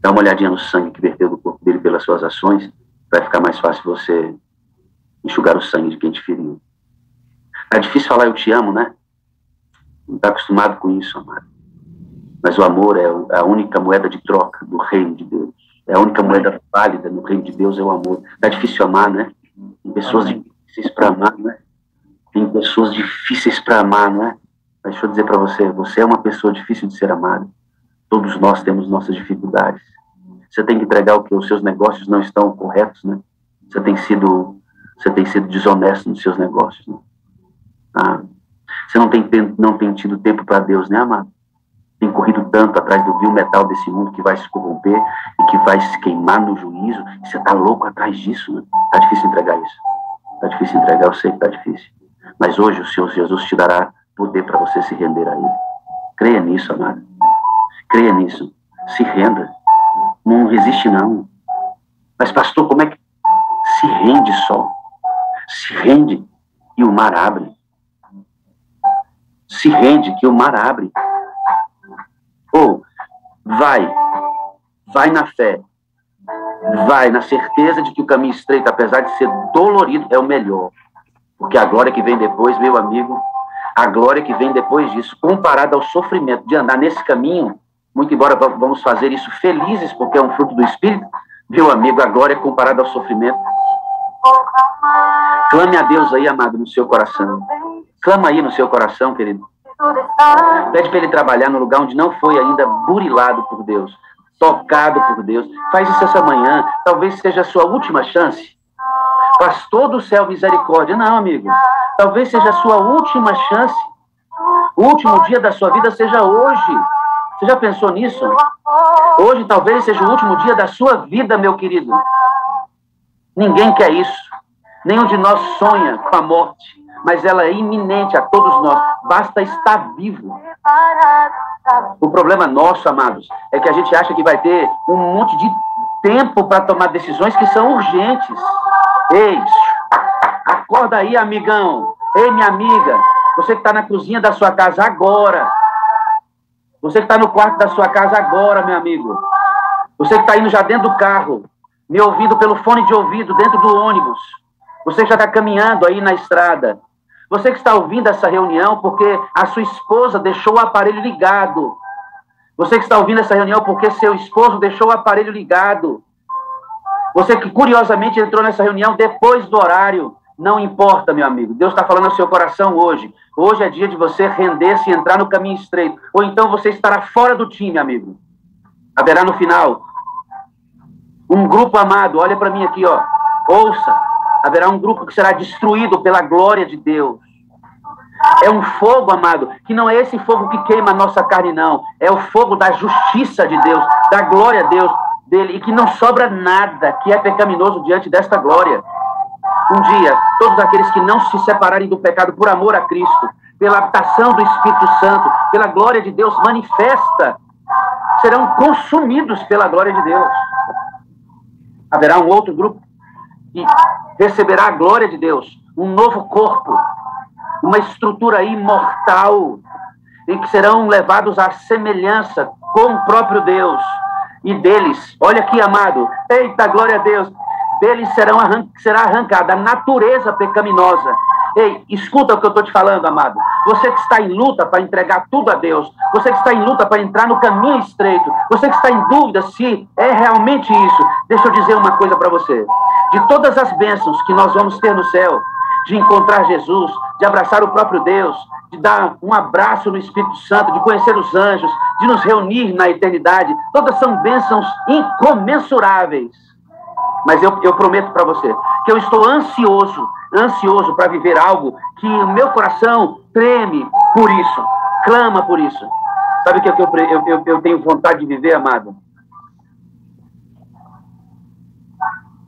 Dá uma olhadinha no sangue que verteu do corpo dele pelas suas ações. Vai ficar mais fácil você enxugar o sangue de quem te feriu. É difícil falar eu te amo, né? Não está acostumado com isso, amado. Mas o amor é a única moeda de troca do reino de Deus. É a única moeda válida no reino de Deus, é o amor. Tá difícil amar, né? Tem pessoas difíceis para amar, né? Tem pessoas difíceis para amar, não é? Mas deixa eu dizer para você, você é uma pessoa difícil de ser amada. Todos nós temos nossas dificuldades. Você tem que entregar o que os seus negócios não estão corretos, né? Você tem sido desonesto nos seus negócios, né? Você não tem tido tempo para Deus, né, amado? Tem corrido tanto atrás do vil metal desse mundo que vai se corromper e que vai se queimar no juízo. E você tá louco atrás disso, né? Tá difícil entregar isso. Tá difícil entregar, eu sei que tá difícil. Mas hoje o Senhor Jesus te dará poder para você se render a Ele. Creia nisso, amado. Creia nisso. Se renda. Não resiste, não. Mas, pastor, como é que se rende só? Se rende e o mar abre. Se rende que o mar abre. Ou, vai na fé. Vai na certeza de que o caminho estreito, apesar de ser dolorido, é o melhor. Porque a glória que vem depois, meu amigo, a glória que vem depois disso, comparada ao sofrimento de andar nesse caminho, muito embora vamos fazer isso felizes, porque é um fruto do Espírito, meu amigo, a glória é comparada ao sofrimento. Clame a Deus aí, amado, no seu coração. Clama aí no seu coração, querido. Pede para Ele trabalhar no lugar onde não foi ainda burilado por Deus, tocado por Deus. Faz isso essa manhã, talvez seja a sua última chance. Pastor do céu, misericórdia. Não, amigo. Talvez seja a sua última chance. O último dia da sua vida seja hoje. Você já pensou nisso? Hoje talvez seja o último dia da sua vida, meu querido. Ninguém quer isso. Nenhum de nós sonha com a morte. Mas ela é iminente a todos nós. Basta estar vivo. O problema nosso, amados, é que a gente acha que vai ter um monte de tempo para tomar decisões que são urgentes. Ei, acorda aí, amigão. Ei, minha amiga, você que está na cozinha da sua casa agora. Você que está no quarto da sua casa agora, meu amigo. Você que está indo já dentro do carro, me ouvindo pelo fone de ouvido, dentro do ônibus. Você que já está caminhando aí na estrada. Você que está ouvindo essa reunião porque a sua esposa deixou o aparelho ligado. Você que está ouvindo essa reunião porque seu esposo deixou o aparelho ligado. Você que curiosamente entrou nessa reunião depois do horário. Não importa, meu amigo. Deus está falando ao seu coração hoje. Hoje é dia de você render-se e entrar no caminho estreito. Ou então você estará fora do time, amigo. Haverá no final um grupo amado. Olha para mim aqui, ó. Ouça. Haverá um grupo que será destruído pela glória de Deus. É um fogo, amado, que não é esse fogo que queima a nossa carne, não. É o fogo da justiça de Deus, da glória de Deus, dele, e que não sobra nada que é pecaminoso diante desta glória. Um dia, todos aqueles que não se separarem do pecado por amor a Cristo, pela habitação do Espírito Santo, pela glória de Deus manifesta, serão consumidos pela glória de Deus. Haverá um outro grupo que receberá a glória de Deus, um novo corpo, uma estrutura imortal, em que serão levados à semelhança com o próprio Deus. E deles, olha aqui, amado, eita, glória a Deus, deles será arrancada a natureza pecaminosa. Ei, escuta o que eu estou te falando, amado. Você que está em luta para entregar tudo a Deus, você que está em luta para entrar no caminho estreito, você que está em dúvida se é realmente isso, deixa eu dizer uma coisa para você. De todas as bênçãos que nós vamos ter no céu, de encontrar Jesus, de abraçar o próprio Deus, de dar um abraço no Espírito Santo, de conhecer os anjos, de nos reunir na eternidade. Todas são bênçãos incomensuráveis. Mas eu prometo para você que eu estou ansioso para viver algo que o meu coração treme por isso, clama por isso. Sabe o que eu tenho vontade de viver, amado?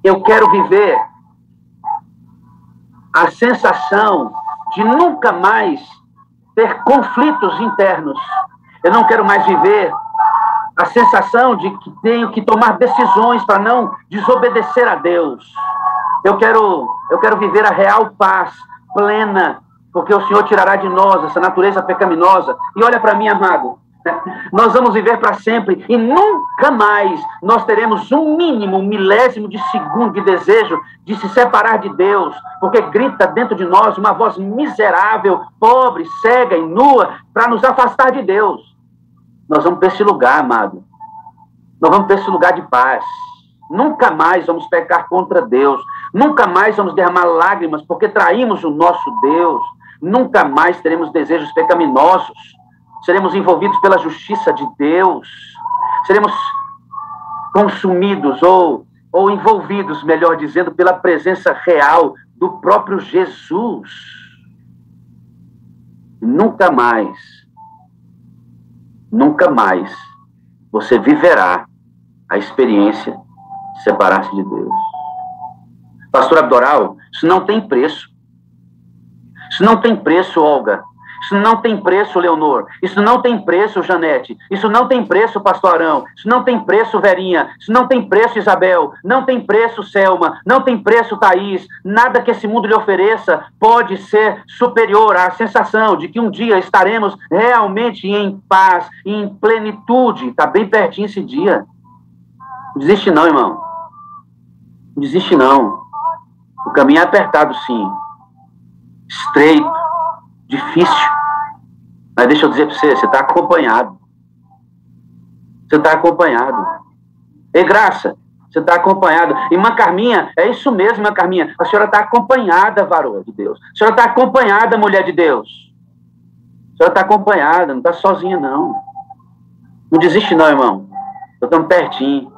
Eu quero viver a sensação de nunca mais ter conflitos internos. Eu não quero mais viver a sensação de que tenho que tomar decisões para não desobedecer a Deus. Eu quero viver a real paz plena, porque o Senhor tirará de nós essa natureza pecaminosa. E olha para mim, amado, nós vamos viver para sempre e nunca mais nós teremos um milésimo de segundo de desejo de se separar de Deus, porque grita dentro de nós uma voz miserável, pobre, cega e nua para nos afastar de Deus. Nós vamos para esse lugar, amado. Nós vamos para esse lugar de paz. Nunca mais vamos pecar contra Deus. Nunca mais vamos derramar lágrimas porque traímos o nosso Deus. Nunca mais teremos desejos pecaminosos. Seremos envolvidos pela justiça de Deus. Seremos consumidos ou envolvidos, melhor dizendo, pela presença real do próprio Jesus. Nunca mais você viverá a experiência de separar-se de Deus. Pastor Abdoral, isso não tem preço. Isso não tem preço, Olga. Isso não tem preço, Leonor. Isso não tem preço, Janete. Isso não tem preço, Pastor Arão. Isso não tem preço, Verinha. Isso não tem preço, Isabel. Não tem preço, Selma. Não tem preço, Thaís. Nada que esse mundo lhe ofereça pode ser superior à sensação de que um dia estaremos realmente em paz, em plenitude. Está bem pertinho esse dia. Não desiste não, irmão. Não desiste não. O caminho é apertado, sim. Estreito. Difícil. Mas deixa eu dizer para você, você está acompanhado. Você está acompanhado. Ei, Graça, você está acompanhado. Irmã Carminha, é isso mesmo, irmã Carminha. A senhora está acompanhada, varoa de Deus. A senhora está acompanhada, mulher de Deus. A senhora está acompanhada, não está sozinha, não. Não desiste não, irmão. Nós estamos pertinho.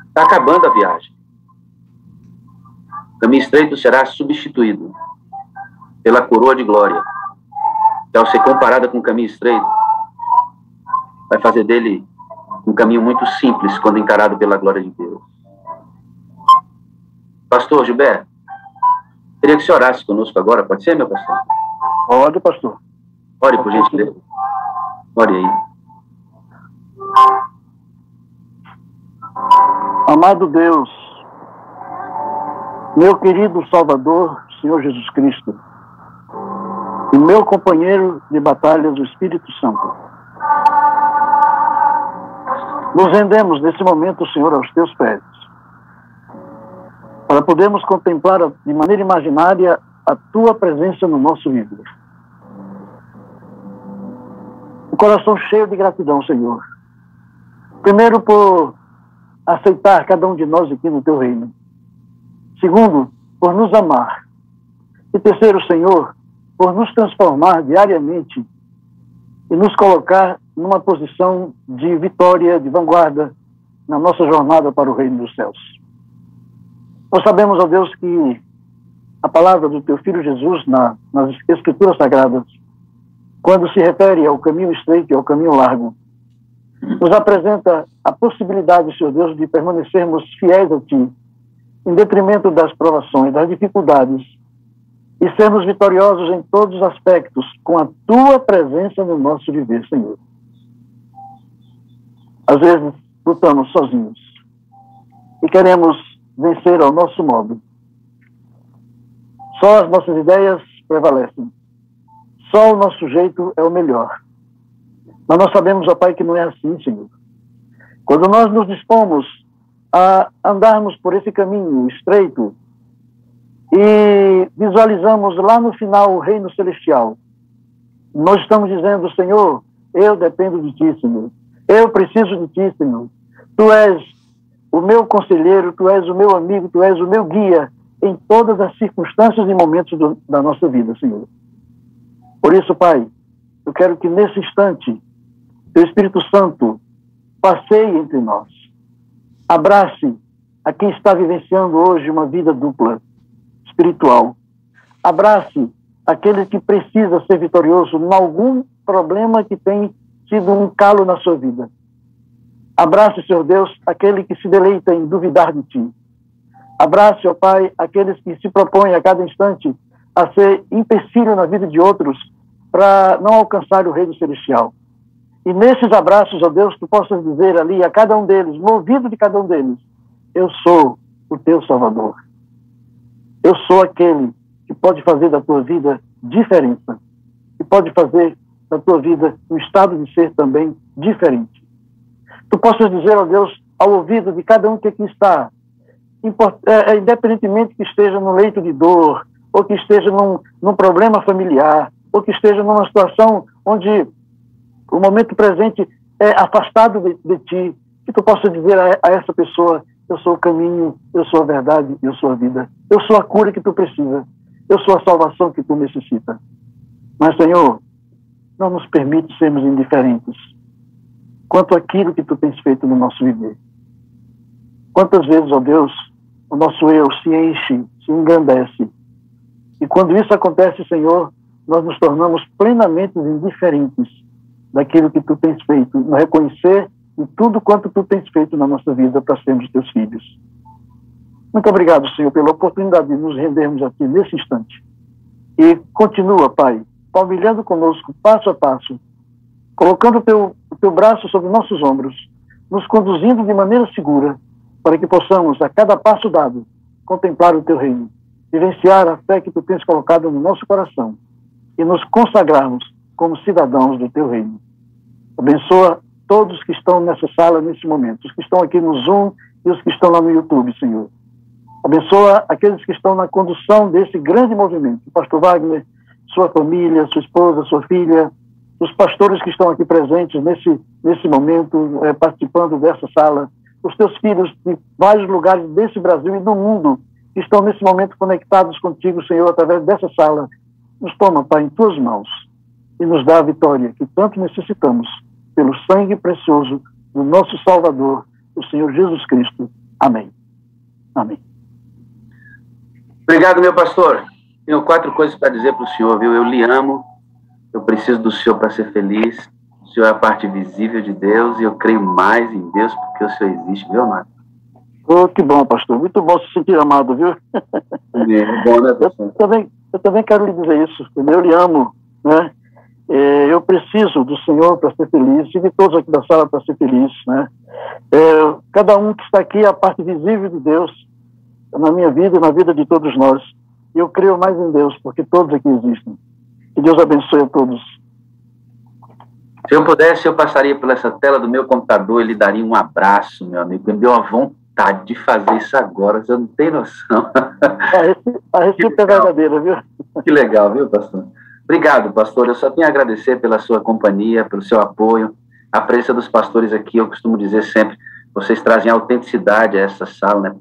Está acabando a viagem. O caminho estreito será substituído pela coroa de glória, que ao ser comparada com o caminho estreito, vai fazer dele um caminho muito simples quando encarado pela glória de Deus. Pastor Gilberto, queria que você orasse conosco agora, pode ser, meu pastor? Pode, pastor. Ore, por gentileza. Ore aí. Amado Deus, meu querido Salvador, Senhor Jesus Cristo, e meu companheiro de batalhas, o Espírito Santo. Nos rendemos nesse momento, Senhor, aos teus pés, para podermos contemplar de maneira imaginária a tua presença no nosso viver. O coração cheio de gratidão, Senhor. Primeiro, por aceitar cada um de nós aqui no teu reino. Segundo, por nos amar. E terceiro, Senhor, por nos transformar diariamente e nos colocar numa posição de vitória, de vanguarda na nossa jornada para o reino dos céus. Nós sabemos, ó Deus, que a palavra do teu Filho Jesus nas Escrituras Sagradas, quando se refere ao caminho estreito e ao caminho largo, nos apresenta a possibilidade, Senhor Deus, de permanecermos fiéis a Ti, em detrimento das provações, das dificuldades, e sermos vitoriosos em todos os aspectos, com a Tua presença no nosso viver, Senhor. Às vezes, lutamos sozinhos e queremos vencer ao nosso modo. Só as nossas ideias prevalecem. Só o nosso jeito é o melhor. Mas nós sabemos, ó Pai, que não é assim, Senhor. Quando nós nos dispomos a andarmos por esse caminho estreito, e visualizamos lá no final o reino celestial, nós estamos dizendo, Senhor, eu dependo de Ti, Senhor. Eu preciso de Ti, Senhor. Tu és o meu conselheiro, Tu és o meu amigo, Tu és o meu guia em todas as circunstâncias e momentos da nossa vida, Senhor. Por isso, Pai, eu quero que nesse instante, Teu Espírito Santo passeie entre nós. Abrace a quem está vivenciando hoje uma vida dupla, espiritual. Abrace aquele que precisa ser vitorioso em algum problema que tem sido um calo na sua vida. Abrace, Senhor Deus, aquele que se deleita em duvidar de Ti. Abrace, ó Pai, aqueles que se propõem a cada instante a ser empecilho na vida de outros para não alcançar o reino celestial. E nesses abraços, ó Deus, Tu possas dizer ali a cada um deles, no ouvido de cada um deles, eu sou o Teu Salvador. Eu sou aquele que pode fazer da tua vida diferença, que pode fazer da tua vida um estado de ser também diferente. Tu possas dizer, ó Deus, ao ouvido de cada um que aqui está, independentemente que esteja no leito de dor, ou que esteja num problema familiar, ou que esteja numa situação onde o momento presente é afastado de Ti, que Tu possas dizer a essa pessoa, eu sou o caminho, eu sou a verdade, eu sou a vida. Eu sou a cura que Tu precisa. Eu sou a salvação que Tu necessita. Mas, Senhor, não nos permite sermos indiferentes quanto àquilo que Tu tens feito no nosso viver. Quantas vezes, ó Deus, o nosso eu se enche, se engrandece. E quando isso acontece, Senhor, nós nos tornamos plenamente indiferentes daquilo que Tu tens feito, no reconhecer de tudo quanto Tu tens feito na nossa vida para sermos Teus filhos. Muito obrigado, Senhor, pela oportunidade de nos rendermos aqui nesse instante. E continua, Pai, palmilhando conosco, passo a passo, colocando o teu braço sobre nossos ombros, nos conduzindo de maneira segura, para que possamos, a cada passo dado, contemplar o Teu reino, vivenciar a fé que Tu tens colocado no nosso coração e nos consagrarmos como cidadãos do Teu reino. Abençoa todos que estão nessa sala nesse momento, os que estão aqui no Zoom e os que estão lá no YouTube, Senhor. Abençoa aqueles que estão na condução desse grande movimento. O pastor Wagner, sua família, sua esposa, sua filha, os pastores que estão aqui presentes nesse momento, participando dessa sala, os Teus filhos de vários lugares desse Brasil e do mundo que estão nesse momento conectados contigo, Senhor, através dessa sala. Nos toma, Pai, em Tuas mãos e nos dá a vitória que tanto necessitamos pelo sangue precioso do nosso Salvador, o Senhor Jesus Cristo. Amém. Amém. Obrigado, meu pastor. Tenho 4 coisas para dizer para o senhor, viu? Eu lhe amo, eu preciso do senhor para ser feliz. O senhor é a parte visível de Deus e eu creio mais em Deus porque o senhor existe, viu, amado? Oh, que bom, pastor. Muito bom se sentir amado, viu? É bom, né, pastor? Eu também quero lhe dizer isso. Eu lhe amo, né? Eu preciso do Senhor para ser feliz e de todos aqui da sala para ser feliz, né? Cada um que está aqui é a parte visível de Deus na minha vida e na vida de todos nós. E eu creio mais em Deus, porque todos aqui existem. Que Deus abençoe a todos. Se eu pudesse, eu passaria por essa tela do meu computador e lhe daria um abraço, meu amigo. Me deu uma vontade de fazer isso agora, você não tem noção. A receita é verdadeira, viu? Que legal, viu, pastor? Obrigado, pastor. Eu só tenho a agradecer pela sua companhia, pelo seu apoio. A presença dos pastores aqui, eu costumo dizer sempre, vocês trazem autenticidade a essa sala, né?